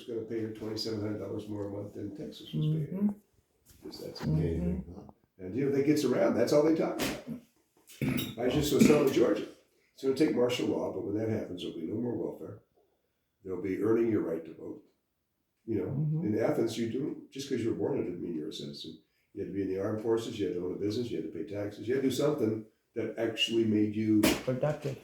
going to pay her $2,700 more a month than Texas was paying. Because that's amazing. And you know, that gets around. That's all they talk about. I just was telling Georgia, it's going to take martial law, but when that happens, there'll be no more welfare. There'll be earning your right to vote. You know, in Athens, you do just because you were born, it didn't mean you're a citizen. You had to be in the armed forces. You had to own a business. You had to pay taxes. You had to do something that actually made you productive.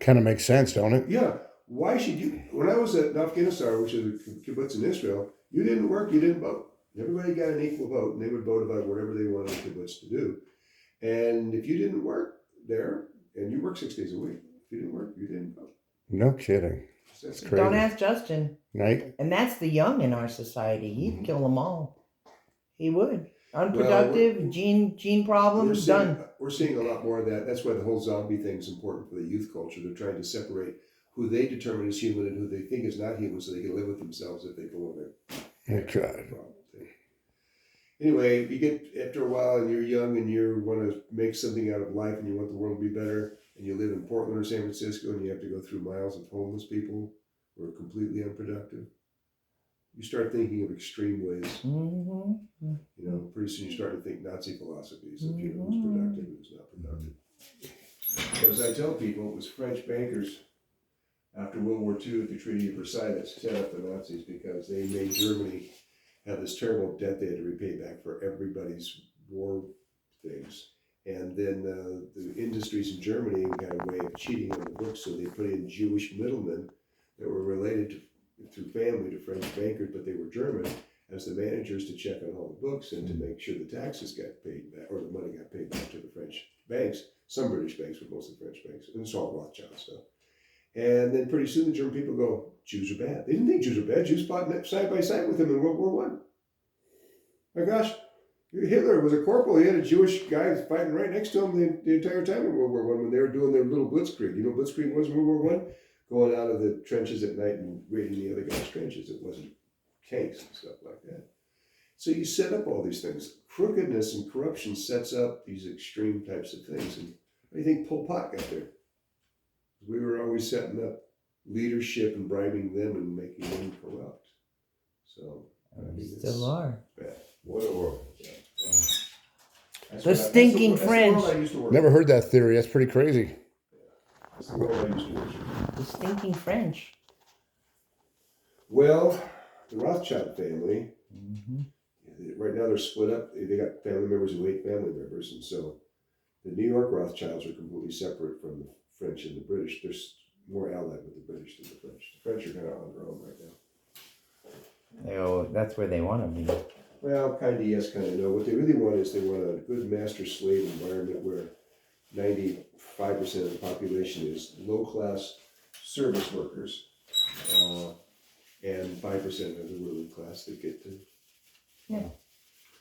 Kind of makes sense, don't it? Yeah. Why should you? When I was at Afghanistan, which is a kibbutz in Israel, you didn't work, you didn't vote. Everybody got an equal vote, and they would vote about whatever they wanted the kibbutz to do. And if you didn't work there, and you work 6 days a week, if you didn't work, you didn't vote. No kidding. That's crazy. Don't ask Justin. Right? And that's the young in our society. He'd kill them all. He would. Unproductive, gene problems, done. We're seeing a lot more of that. That's why the whole zombie thing is important for the youth culture. They're trying to separate who they determine is human and who they think is not human, so they can live with themselves if they go in there. Okay. Anyway, you get after a while and you're young and you want to make something out of life and you want the world to be better, and you live in Portland or San Francisco and you have to go through miles of homeless people who are completely unproductive. You start thinking of extreme ways. You know, pretty soon you start to think Nazi philosophies of, you know, who's productive and who's not productive. But as I tell people, it was French bankers after World War II at the Treaty of Versailles that set up the Nazis, because they made Germany have this terrible debt they had to repay back for everybody's war things. And then the industries in Germany had a way of cheating on the books, so they put in Jewish middlemen that were related to through family to French bankers, but they were German, as the managers to check on all the books and to make sure the taxes got paid back, or the money got paid back to the French banks, some British banks, but mostly French banks, and it's all Rothschild stuff. And then pretty soon the German people go, Jews are bad. They didn't think Jews were bad. Jews fought side by side with them in World War I. My gosh, Hitler was a corporal. He had a Jewish guy fighting right next to him the entire time in World War I when they were doing their little blitzkrieg. You know what blitzkrieg was in World War I? Going out of the trenches at night and raiding the other guy's trenches. It wasn't tanks and stuff like that. So you set up all these things. Crookedness and corruption sets up these extreme types of things. And how do you think Pol Pot got there? We were always setting up leadership and bribing them and making them corrupt. So, I mean, Still are. Bad. What a world. Yeah. The stinking French. Never heard that theory. That's pretty crazy. That's the world I used to work in. The stinking French. Well, the Rothschild family, right now they're split up. They got family members who hate family members. And so the New York Rothschilds are completely separate from the French and the British. They're more allied with the British than the French. The French are kind of on their own right now. Oh, that's where they want to be. Well, kind of yes, kind of no. What they really want is they want a good master-slave environment where 95% of the population is low-class service workers, and 5% of the ruling class that get to... Yeah.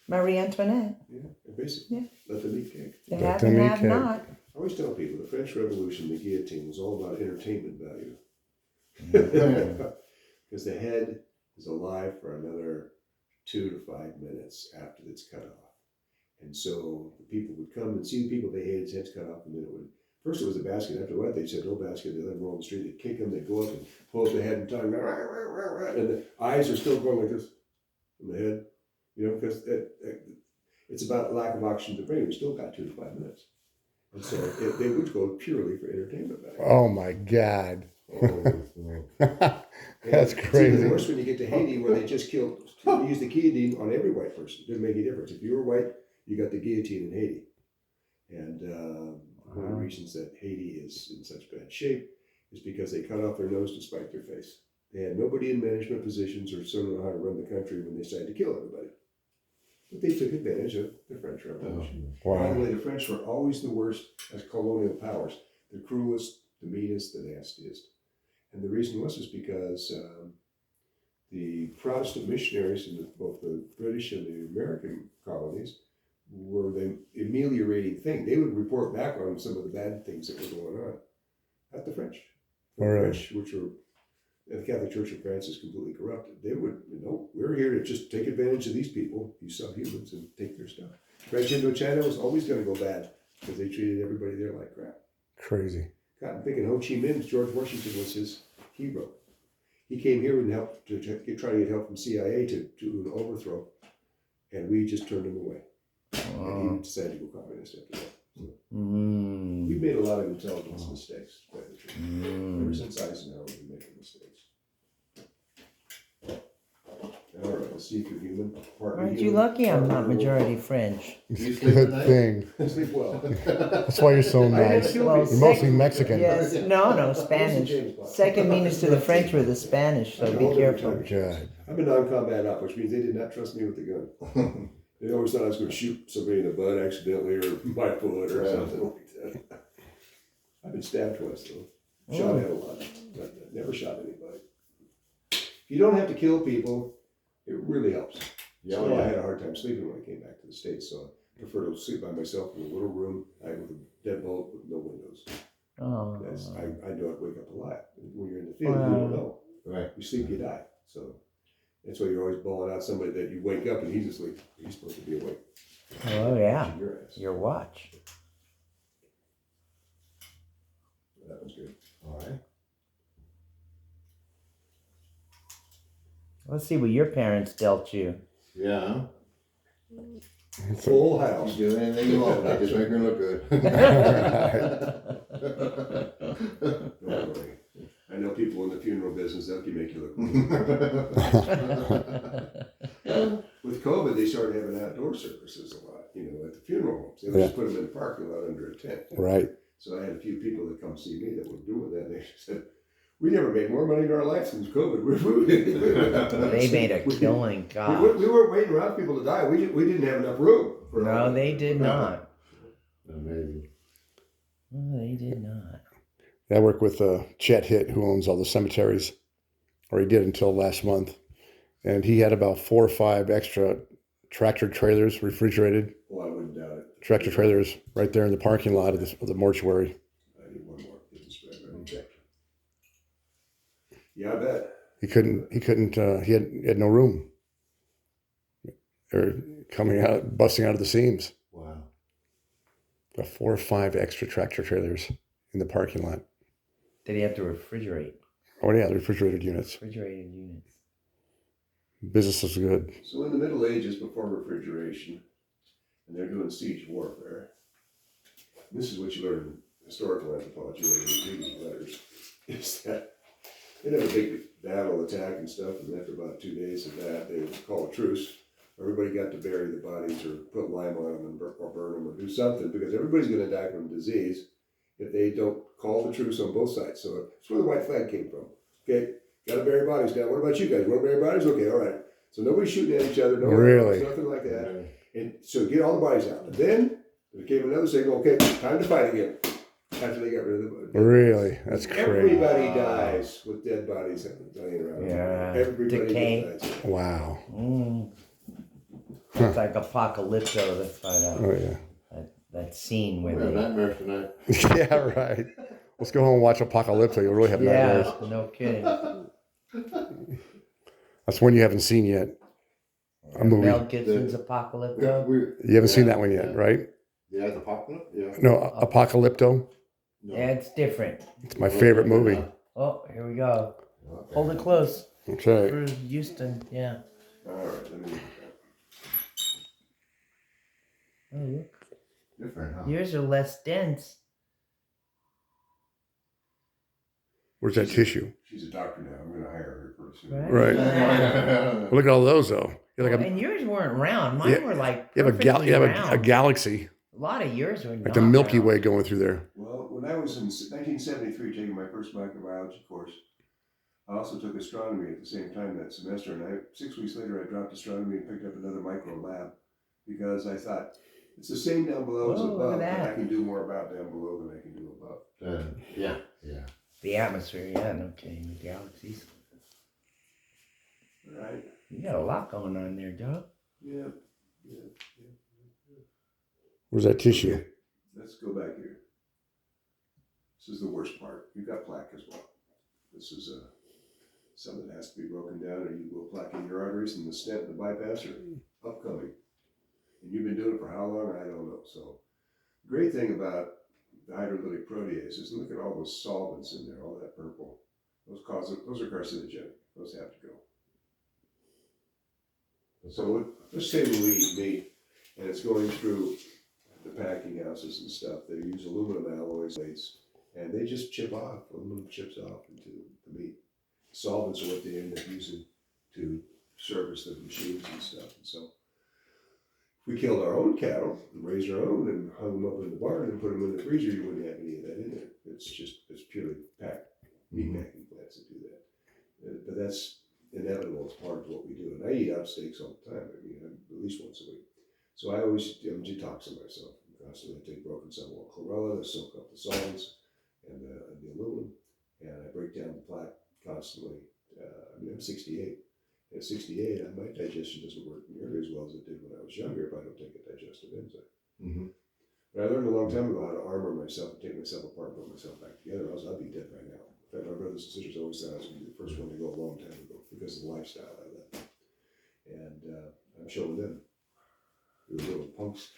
Marie Antoinette. Yeah, basically. Yeah. Let them eat cake. They have and have not. I always tell people the French Revolution, the guillotine, was all about entertainment value. Because the head is alive for another 2 to 5 minutes after it's cut off. And so the people would come and see the people they hated, heads cut off, and then it would, first it was a basket, after what they said no basket, they let them roll on the street, they'd kick them, they'd go up and pull up the head and tongue, and the eyes are still going like this from the head, you know, because it's about lack of oxygen to the brain. We still got 2 to 5 minutes. And so they would go purely for entertainment value. Oh my God. That's crazy. It's even worse when you get to Haiti, where they just use the guillotine on every white person. It didn't make any difference. If you were white, you got the guillotine in Haiti. And one of the reasons that Haiti is in such bad shape is because they cut off their nose to spite their face. They had nobody in management positions or don't know how to run the country when they decided to kill everybody. But they took advantage of the French Revolution. Wow. By the way, the French were always the worst as colonial powers. The cruelest, the meanest, the nastiest. And the reason was because the Protestant missionaries in both the British and the American colonies were the ameliorating thing. They would report back on some of the bad things that were going on. Not the French. The French, which were, the Catholic Church of France is completely corrupted. They would, we're here to just take advantage of these people, these subhumans, and take their stuff. French Indochina was always going to go bad because they treated everybody there like crap. Crazy. God, I'm thinking Ho Chi Minh, George Washington was his hero. He came here and helped to try to get help from CIA to an overthrow, and we just turned him away. And he decided to go communist after that. So we've made a lot of intelligence mistakes. Ever since Eisenhower, we've been making mistakes. All right, let's see if you're human. Aren't you lucky I'm not majority French? Good thing. Sleep well. That's why you're so nice. Well, You're mostly Mexican. Yes, no, Spanish. Second meanest to the French were the Spanish, so be careful. God. I'm a non-combat op, which means they did not trust me with the gun. They always thought I was going to shoot somebody in the butt accidentally or my foot or something like that. I've been stabbed twice though. Shot at a lot, but never shot anybody. If you don't have to kill people, it really helps. Yeah, So I had a hard time sleeping when I came back to the States, so I prefer to sleep by myself in a little room with a deadbolt with no windows. Oh. I know I'd wake up alive. When you're in the field, you don't know. Right. You sleep, you die. So that's why you're always bawling out somebody that you wake up and he's asleep. He's supposed to be awake. Oh, yeah. Your ass. Your watch. That was good. All right. Let's see what your parents dealt you. Yeah. Full You house. do anything you want, I just make her look good. Don't worry. I know people in the funeral business, they'll make you look. With COVID, they started having outdoor services a lot, at the funeral homes. They would just put them in the parking lot under a tent. Right. So I had a few people that come see me that were doing that. And they said, we never made more money in our life since COVID. They made a killing, God. We weren't waiting around for people to die. We didn't have enough room. No, they did not. Amazing. No, they did not. I work with Chet Hitt, who owns all the cemeteries, or he did until last month. And he had about 4 or 5 extra tractor trailers, refrigerated Well, I wouldn't doubt it. tractor trailers right there in the parking lot of the mortuary. I need one more. Get this spread right. Okay. Yeah, I bet. He had no room. They're busting out of the seams. Wow. Got 4 or 5 extra tractor trailers in the parking lot. Did he have to refrigerate? Oh yeah, the refrigerated units. Refrigerated units. Business is good. So in the Middle Ages, before refrigeration, and they're doing siege warfare, this is what you learn in historical anthropology when you read these letters, is that they'd have a big battle, attack and stuff, and after about 2 days of that, they would call a truce. Everybody got to bury the bodies or put lime on them or burn them or do something, because everybody's going to die from disease if they don't call the truce on both sides. So that's where the white flag came from. Okay, got to bury bodies now. What about you guys? Want to bury bodies? Okay, all right. So nobody's shooting at each other. No Really? nothing like that. And so get all the bodies out. And then there came another signal. Okay, time to fight again. After they got rid of the bodies. Really? That's crazy. Everybody dies with dead bodies laying around. Yeah. Everybody Decay. dies. Wow. It's like Apocalypto. That's Oh yeah. that scene where We have they. nightmares tonight. Yeah, right. Let's go home and watch Apocalypto. You'll really have nightmares. Yeah, no kidding. That's one you haven't seen yet. A movie. Mel Gibson's Apocalypto. You haven't seen that one yet, right? Yeah, the apocalypse? Yeah. No, Apocalypto. No. Yeah, it's different. It's my favorite movie. Oh, here we go. Okay. Hold it close. Okay. For Houston, yeah. All right, let me. Oh, look. Different, huh? Yours are less dense. Where's that tissue? She's a doctor now. I'm going to hire her pretty soon. Right. Right. Well, look at all those though. You're like And yours weren't round. Mine Yeah, were like you have perfectly a round. galaxy, A lot of yours were like the not Milky round. Way going through there. Well, when I was in 1973 taking my first microbiology course, I also took astronomy at the same time that semester. And 6 weeks later, I dropped astronomy and picked up another micro lab because I thought it's the same down below as Oh, look above, at but I that. can do more about down below than I can do above. Yeah, yeah. The atmosphere, yeah, no kidding. The galaxies. All right. You got a lot going on there, Joe. Yeah. Where's that tissue? Okay, let's go back here. This is the worst part. You've got plaque as well. This is something that has to be broken down, or you will plaque in your arteries, and the stent and the bypass are upcoming. And you've been doing it for how long? I don't know. So, the great thing about the hydrolytic protease is look at all those solvents in there, all that purple. Those are carcinogenic. Those have to go. So let's say we eat meat and it's going through the packing houses and stuff. They use aluminum alloys, and they just chip off. Aluminum chips off into the meat. Solvents are what they end up using to service the machines and stuff. And so if we killed our own cattle and raised our own and hung them up in the barn and put them in the freezer, you wouldn't have any of that in there. It's purely packed meat packing plants that do that. But that's inevitable. It's part of what we do. And I eat out steaks all the time. I mean, at least once a week. So I always detoxing myself. Constantly I take broken sublingual chlorella to soak up the solvents and the aluminum, and I break down the plaque constantly. I'm 68. At 68, my digestion doesn't work nearly as well as it did when I was younger if I don't take a digestive enzyme. Mm-hmm. But I learned a long time ago how to armor myself and take myself apart and put myself back together. I'd be dead right now. In fact, my brothers and sisters always thought I was going to be the first one to go a long time ago because of the lifestyle I led. And I'm showing them. We were little punks.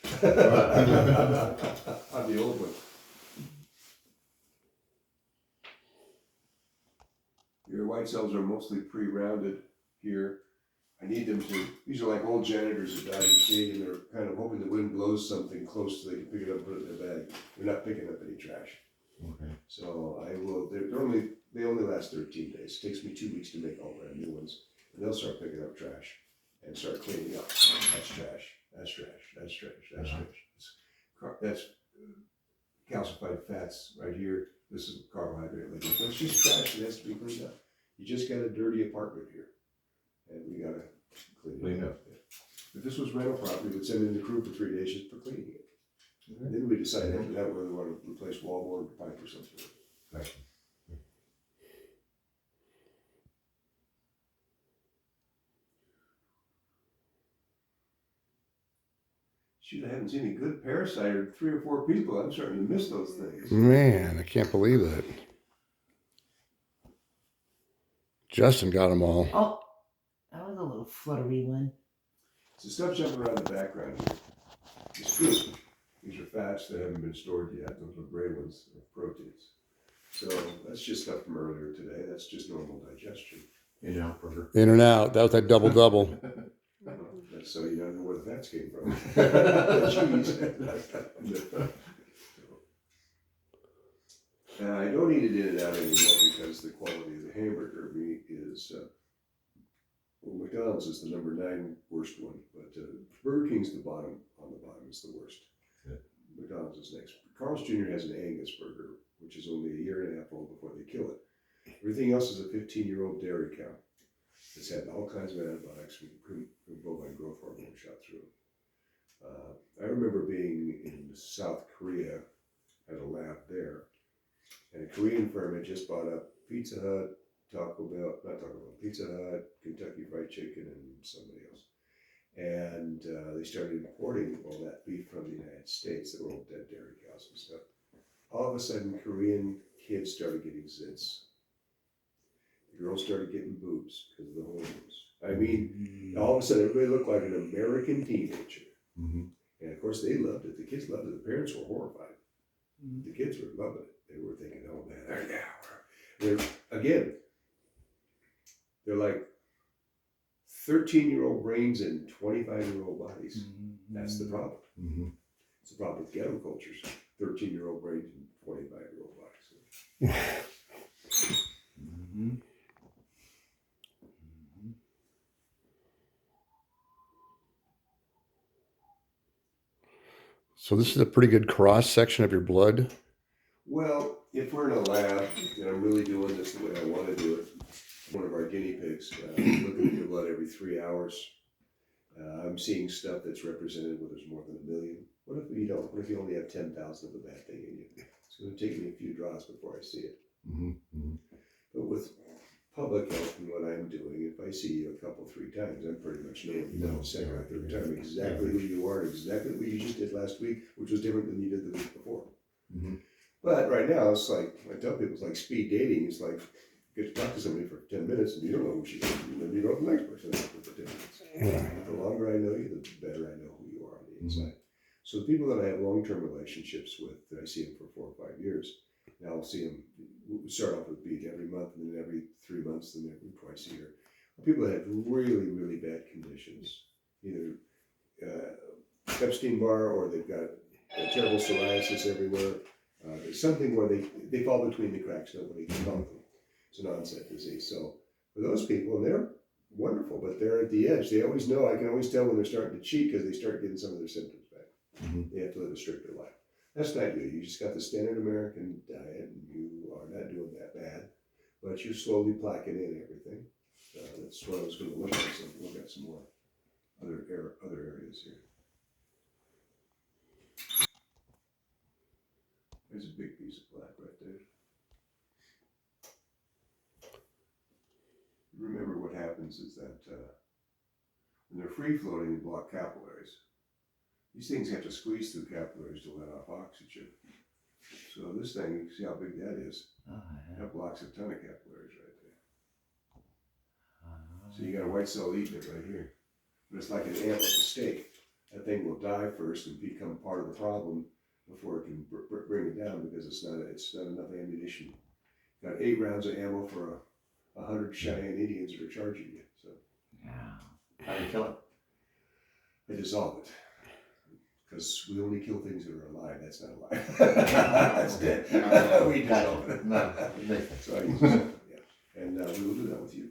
I'm the old one. Your white cells are mostly pre-rounded here. I need them to, these are like old janitors that died in the stadium. They're kind of hoping the wind blows something close so they can pick it up and put it in their bag. They're not picking up any trash. Okay. So they only last 13 days. It takes me 2 weeks to make all brand new ones. And they'll start picking up trash and start cleaning up. That's trash. That's trash. That's trash. That's trash. That's calcified fats right here. This is carbohydrate liquid. It's just trash that has to be cleaned up. You just got a dirty apartment here, and we gotta clean it up. If this was rental property, we'd send in the crew for 3 days just for cleaning it. And then we decide after that whether we want to replace wallboard or pipe or something. Right. Shoot, I haven't seen a good parasite or 3 or 4 people. I'm starting to miss those things. Man, I can't believe that. Justin got them all. Oh, that was a little fluttery one. So stuff jumping around the background here. It's food. These are fats that haven't been stored yet. Those are gray ones, are proteins. So that's just stuff from earlier today. That's just normal digestion. In and out burger. In and out. That was that double. That's so you don't know where the fats came from. The cheese. I don't eat it in and out anymore because the quality of the hamburger meat is, McDonald's is the number 9 worst one, but Burger King's the bottom, on the bottom is the worst. Yeah. McDonald's is next. Carl's Jr. has an Angus burger, which is only a year and a half old before they kill it. Everything else is a 15-year-old dairy cow. It's had all kinds of antibiotics from bovine growth hormone shot through it. I remember being in South Korea at a lab there, and a Korean firm had just bought up Pizza Hut, Pizza Hut, Kentucky Fried Chicken, and somebody else. And they started importing all that beef from the United States that were all dead dairy cows and stuff. All of a sudden, Korean kids started getting zits. The girls started getting boobs because of the hormones. I mean, all of a sudden, everybody looked like an American teenager. Mm-hmm. And of course, they loved it. The kids loved it. The parents were horrified. The kids were loving it. They were thinking, oh man, they're like 13-year-old brains and 25-year-old bodies. That's the problem. Mm-hmm. It's the problem with ghetto cultures. 13-year-old brains and 25-year-old bodies. Mm-hmm. So this is a pretty good cross section of your blood. Well, if we're in a lab and I'm really doing this the way I want to do it, one of our guinea pigs, looking at your blood every 3 hours, I'm seeing stuff that's represented where there's more than 1 million. What if you don't? What if you only have 10,000 of a bad thing in you? It's going to take me a few draws before I see it. Mm-hmm. Mm-hmm. But with public health and what I'm doing, if I see you a couple, 3 times, I'm pretty much knowing you know, second or third time exactly who you are, exactly what you just did last week, which was different than you did the week before. Mm-hmm. But right now, it's like, I tell people, it's like speed dating. It's like, you get to talk to somebody for 10 minutes and you don't know who she is. And then you know the next person for 10 minutes. Yeah. The longer I know you, the better I know who you are on the inside. So the people that I have long-term relationships with, that I see them for 4 or 5 years, Now I'll see them start off with being every month, and then every 3 months, and then every twice a year. People that have really, really bad conditions, either Epstein-Barr or they've got terrible psoriasis everywhere. There's something where they fall between the cracks, nobody can help them. It's an onset disease. So for those people, and they're wonderful, but they're at the edge. They always know, I can always tell when they're starting to cheat because they start getting some of their symptoms back. They have to live a stricter life. That's not you. You just got the standard American diet and you are not doing that bad, but you're slowly plaquing in everything. That's what I was going to look at. So look at some more other areas here. There's a big piece of plaque right there. Remember what happens is that when they're free floating, they block capillaries. These things have to squeeze through capillaries to let off oxygen. So this thing, you see how big that is? That blocks a ton of capillaries right there. So you got a white cell eating it right here. But it's like an ant with a steak. That thing will die first and become part of the problem before it can bring it down because it's not enough ammunition. Got 8 rounds of ammo for 100 Cheyenne Indians that are charging you. So Yeah. How do you kill it? I dissolve it. Because we only kill things that are alive. That's not alive. That's dead. We dissolve it. No, So I use it. Yeah. And we will do that with you.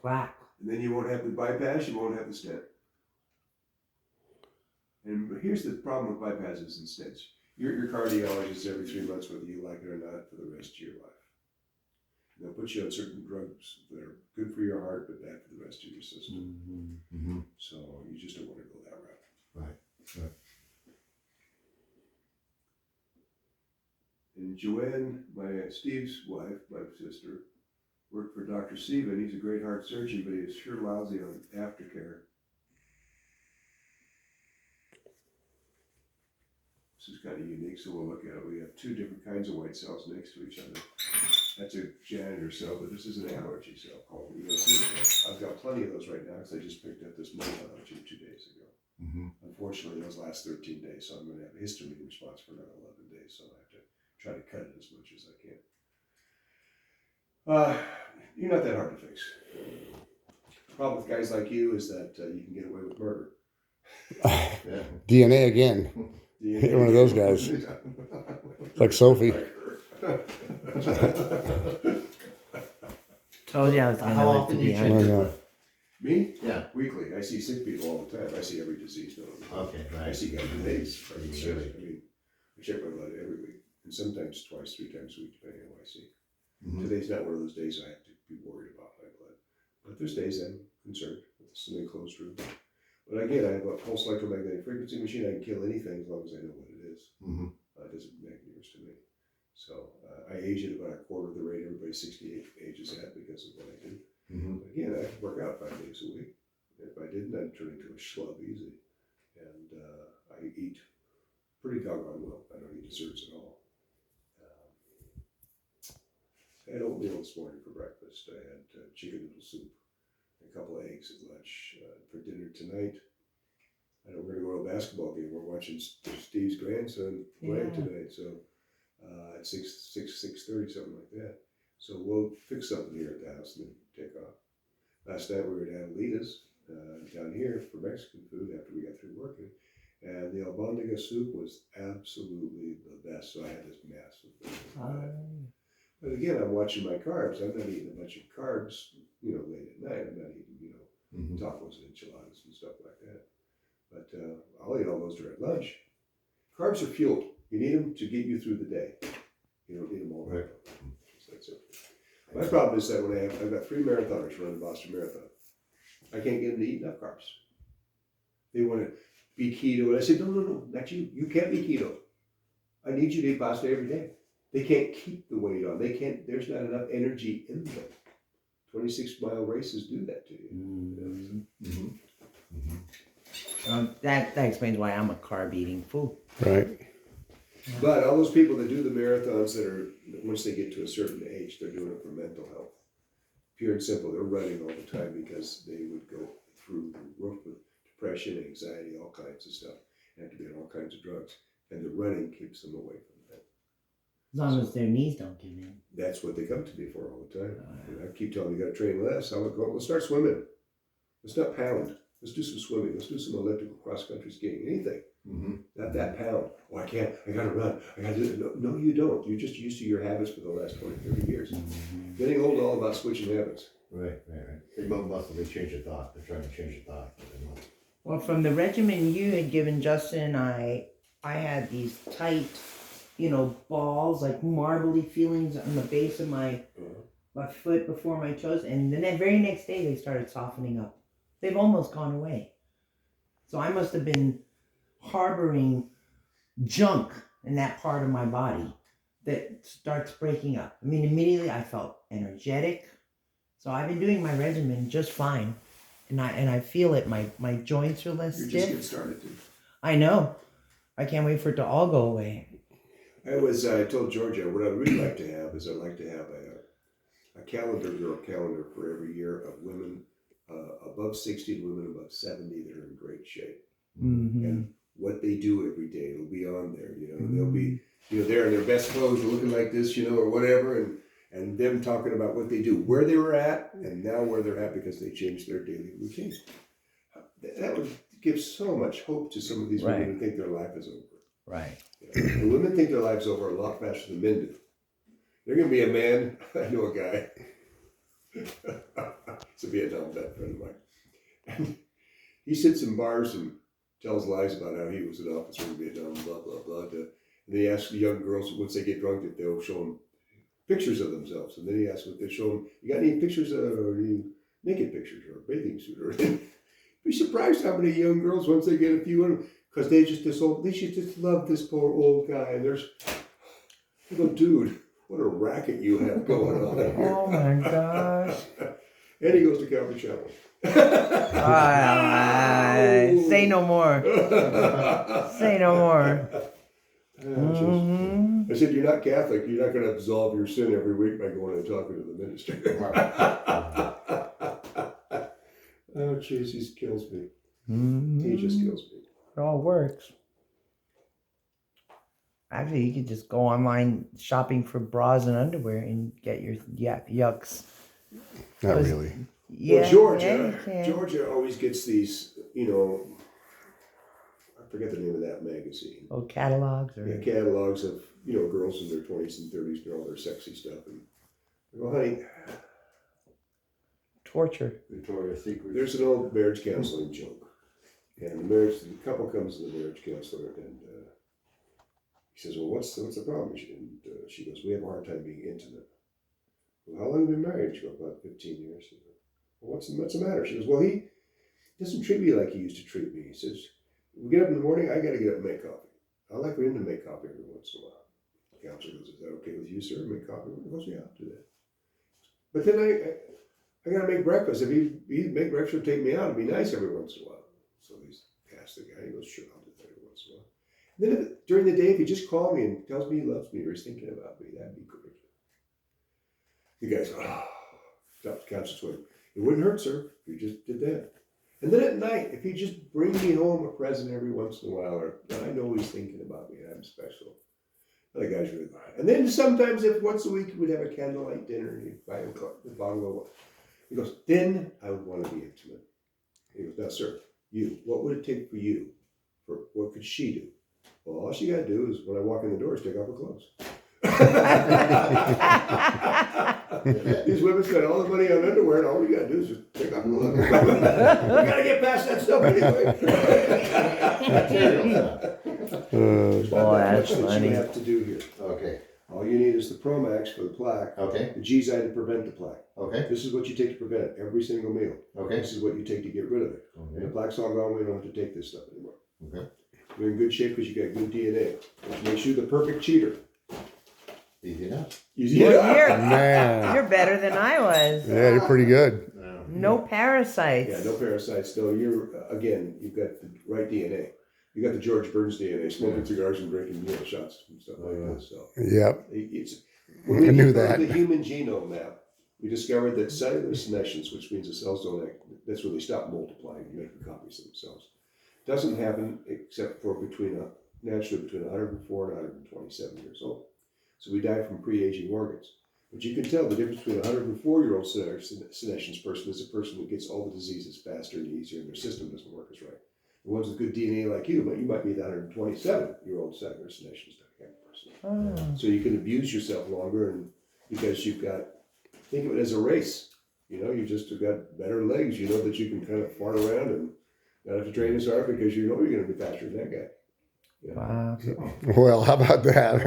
Plaque. And then you won't have the bypass, you won't have the stent. And here's the problem with bypasses and stents. Your cardiologist every 3 months, whether you like it or not, for the rest of your life. They'll put you on certain drugs that are good for your heart, but bad for the rest of your system. So you just don't want to go that route. Right. And Joanne, Steve's wife, my sister, worked for Dr. Steven. He's a great heart surgeon, but he's sure lousy on aftercare. This is kind of unique, so we'll look at it. We have 2 different kinds of white cells next to each other. That's a janitor cell, but this is an allergy cell called. I've got plenty of those right now because I just picked up this mold allergy 2 days ago. Unfortunately, those last 13 days, so I'm going to have a histamine response for another 11 days, so I have to try to cut it as much as I can. You're not that hard to fix. The problem with guys like you is that you can get away with murder. Yeah. DNA again. You're one of those guys. Like Sophie. Told you I was How gonna often live do you to check be I your know. blood? Me? Yeah. Weekly. I see sick people all the time. I see every disease known. Okay, right. I see guys with AIDS. Really? I mean, I check my blood every week, and sometimes twice, 3 times a week, depending on what I see. Mhm. Today's not one of those days I have to be worried about my blood, but there's days I'm concerned with something closed room. But again, I have a pulse electromagnetic frequency machine. I can kill anything as long as I know what it is. It doesn't make a difference to me. So I age at about a quarter of the rate everybody 68 ages at because of what I do. But again, I work out 5 days a week. If I didn't, I'd turn into a schlub easy. And I eat pretty doggone well. I don't eat desserts at all. I had oatmeal this morning for breakfast. I had chicken noodle soup, a couple of eggs at lunch. For dinner tonight, I know we're going to go to a basketball game. We're watching Steve's grandson play tonight. So at 6:30, something like that. So we'll fix something here at the house and then take off. Last night we were at Adelita's down here for Mexican food after we got through working. And the albondiga soup was absolutely the best. So I had this massive thing. But again, I'm watching my carbs. I'm not eating a bunch of carbs, late at night. I'm not eating, tacos and enchiladas and stuff like that. But I'll eat all those during lunch. Carbs are fuel. You need them to get you through the day. You don't need them all the time. That's it. My problem is that when I've got 3 marathoners running the Boston Marathon, I can't get them to eat enough carbs. They want to be keto. And I said, no, not you. You can't be keto. I need you to eat pasta every day. They can't keep the weight on. There's not enough energy in them. 26-mile races do that to you. That explains why I'm a carb eating fool. Right. But all those people that do the marathons that are, once they get to a certain age, they're doing it for mental health. Pure and simple, they're running all the time because they would go through the roof with depression, anxiety, all kinds of stuff, and have to be on all kinds of drugs. And the running keeps them away from that. As long as their knees don't give in. That's what they come to me for all the time. And I keep telling them, you got to train less. How about go? Let's start swimming. Let's not pound. Let's do some swimming. Let's do some elliptical cross-country skiing. Anything. Mm-hmm. Not that pound. Oh, I can't. I got to run. I got to do it. No, you don't. You're just used to your habits for the last 20, 30 years. Getting old is all about switching habits. Right. They must have changed the thought. They're trying to change the thought. But they won't. Well, from the regimen you had given Justin and I had these tight, balls, like marbly feelings on the base of my foot before my toes. And then that very next day, they started softening up. They've almost gone away. So I must have been harboring junk in that part of my body that starts breaking up. I mean, immediately I felt energetic. So I've been doing my regimen just fine. And I feel it. My joints are less You're stiff. just getting started, dude. I know. I can't wait for it to all go away. I told Georgia, what I'd really like to have is I'd like to have a calendar for every year of women above 60 and women above 70 that are in great shape. Mm-hmm. And what they do every day, it'll be on there, They'll be, they're in their best clothes, looking like this, or whatever, and them talking about what they do, where they were at, and now where they're at because they changed their daily routine. That would give so much hope to some of these women who think their life is over. Right. The women think their life's over a lot faster than men do. They're going to be a man. I know a guy. It's a Vietnam vet friend of mine. And he sits in bars and tells lies about how he was an officer in Vietnam, blah, blah, blah. And then he asks the young girls, once they get drunk, if they'll show them pictures of themselves. And then he asks what they show them, you got any pictures or any naked pictures or a bathing suit or anything? Be surprised how many young girls, once they get a few of them, because they just love this poor old guy. And you go, dude, what a racket you have going on here. Oh my gosh. And he goes to Calvary Chapel. Say no more. Say no more. I said, you're not Catholic. You're not going to absolve your sin every week by going and talking to the minister. Oh, jeez, he kills me. He just kills me. It all works. Actually, you could just go online shopping for bras and underwear and get your yucks. Not really. Yeah, well, Georgia always gets these, I forget the name of that magazine. Oh, catalogs? Catalogs of, girls in their 20s and 30s doing all their sexy stuff. And I go, honey. Torture. Victoria's Secret. There's an old marriage counseling joke. And the couple comes to the marriage counselor and he says, well, what's the problem? She goes, we have a hard time being intimate. Well, how long have you been married? She goes, about 15 years. He goes, well, what's the matter? She goes, well, he doesn't treat me like he used to treat me. He says, we get up in the morning, I got to get up and make coffee. I like for him to make coffee every once in a while. The counselor goes, is that okay with you, sir? Make coffee? He goes, yeah, I'll do that. But then I got to make breakfast. If he'd make breakfast or take me out, it'd be nice every once in a while. So he's asked the guy, he goes, sure, I'll do that every once in a while. And then during the day, if he just called me and tells me he loves me or he's thinking about me, that'd be great. The guy's, stop the counselor. It wouldn't hurt, sir, if you just did that. And then at night, if he just bring me home a present every once in a while, or I know he's thinking about me and I'm special. The guy's really fine. And then sometimes, if once a week we'd have a candlelight dinner and he'd buy a bottle of wine. He goes, then I would want to be intimate. He goes, now, sir, what would it take for you? What could she do? Well, all she got to do is when I walk in the door is take off her clothes. These women spend all the money on underwear, and all you gotta do is just take off the clothes. We gotta get past that stuff anyway. That's funny. You have to do here. Okay. All you need is the Promax for the plaque. Okay. The G-Zyme to prevent the plaque. Okay. This is what you take to prevent it every single meal. Okay. This is what you take to get rid of it. Okay. When the plaque's all gone, we don't have to take this stuff anymore. Okay. We're in good shape because you got good DNA, which makes you the perfect cheater. Easy enough. Easy enough. Man. You're better than I was. Yeah, you're pretty good. No parasites. Yeah, no parasites. No, you've got the right DNA. You got the George Burns DNA, smoking cigars and drinking shots and stuff like that. So Yep. When we I knew discovered that. the human genome map, we discovered that cellular senescence, which means the cells don't act, that's when they stop multiplying and making copies of themselves, doesn't happen except for naturally between 104 and 127 years old. So we die from pre-aging organs. But you can tell the difference between a 104-year-old senescence person is a person that gets all the diseases faster and easier, and their system doesn't work as right. The ones with good DNA like you might be the 127-year-old senescence type person. Oh. So you can abuse yourself longer, and because you've got, think of it as a race. You know, you just have got better legs. You know that you can kind of fart around and not have to train as hard because you know you're going to be faster than that guy. Yeah. Wow. Well, how about that?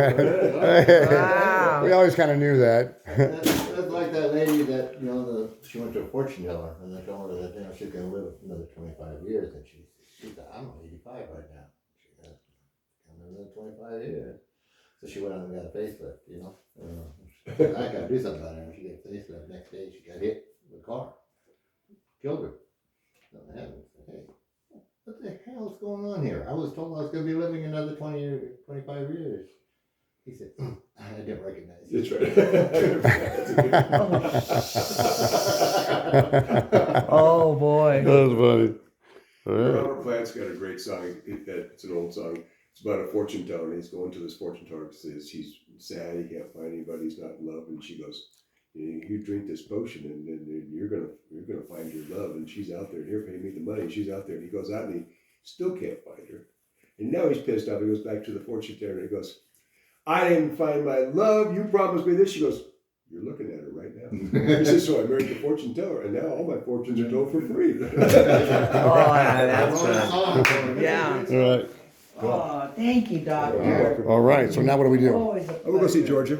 Wow. We always kind of knew that. That's like that lady that, you know, she went to a fortune teller and they told her that, you know, she's going to live another 25 years. And she said, I'm 85 right now. She said, I'm going to live 25 years. So she went out and got a facelift, you know. I got to do something about her. She got a facelift. Next day she got hit with a car. Killed her. Nothing happened. Hey, what the hell's going on here? I was told I was going to be living another 25 years. He said, I didn't recognize you. That's right. That's a good Oh boy. That was funny. Yeah. Robert Plant's got a great song. It's an old song. It's about a fortune teller, and he's going to this fortune teller and says he's sad, he can't find anybody, he's not in love, and she goes, you drink this potion, and you're gonna find your love, and she's out there. Here, pay me the money. And she's out there, and he goes out, and he still can't find her. And now he's pissed off. He goes back to the fortune teller, and he goes, I didn't find my love. You promised me this. She goes, you're looking at her right now. He says, so I married the fortune teller, and now all my fortunes are told for free. Oh, that's yeah. All right. Oh, thank you, doctor. All right. So now what do we do? Always a I'm gonna go see pleasure. Georgia.